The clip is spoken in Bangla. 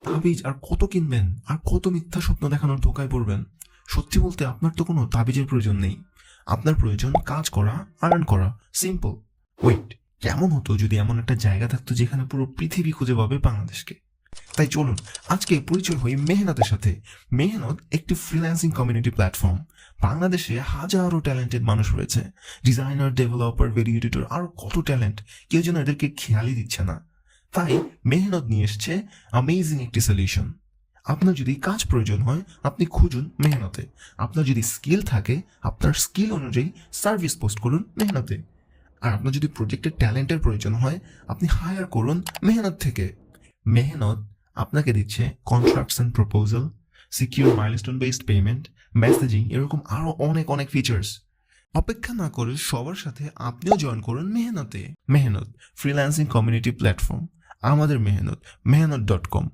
তাবিজ আর কত কিনবেন, আর কত মিথ্যা স্বপ্ন দেখানোর ধোকায় পড়বেন। সত্যি বলতে আপনার তো কোনো তাবিজের প্রয়োজন নেই, আপনার প্রয়োজন কাজ করা, আর্ন করা, সিম্পল। ওয়েট, কেমন হতো যদি এমন একটা জায়গা থাকতো যেখানে পুরো পৃথিবী খুঁজে পাবে বাংলাদেশকে? তাই চলুন আজকে পরিচয় হই মেহনতের সাথে। মেহনত একটি ফ্রিল্যান্সিং কমিউনিটি প্ল্যাটফর্ম। বাংলাদেশে হাজারো ট্যালেন্টেড মানুষ রয়েছে, ডিজাইনার, ডেভেলপার, ভিডিও এডিটর, আরো কত ট্যালেন্ট, কেউ যেন এদেরকে খেয়ালই দিচ্ছে না। তাই মেহনত নিয়ে এসছে অ্যামেজিং একটি সলিউশন। আপনার যদি কাজ প্রয়োজন হয় আপনি খুঁজুন মেহনতে, আপনার যদি স্কিল থাকে আপনার স্কিল অনুযায়ী সার্ভিস পোস্ট করুন মেহনতে, আর আপনার যদি প্রজেক্টের ট্যালেন্টের প্রয়োজন হয় আপনি হায়ার করুন মেহনত থেকে। মেহনত আপনাকে দিচ্ছে contracts and proposal, secure milestone based payment, messaging, এরকম আরো অনেক অনেক ফিচার্স। অপেক্ষা না করে সবার সাথে আপনিও জয়েন করুন মেহনতে। মেহনত ফ্রিল্যান্সিং কমিউনিটি প্ল্যাটফর্ম, আমাদের মেহনত, মেহনত.com।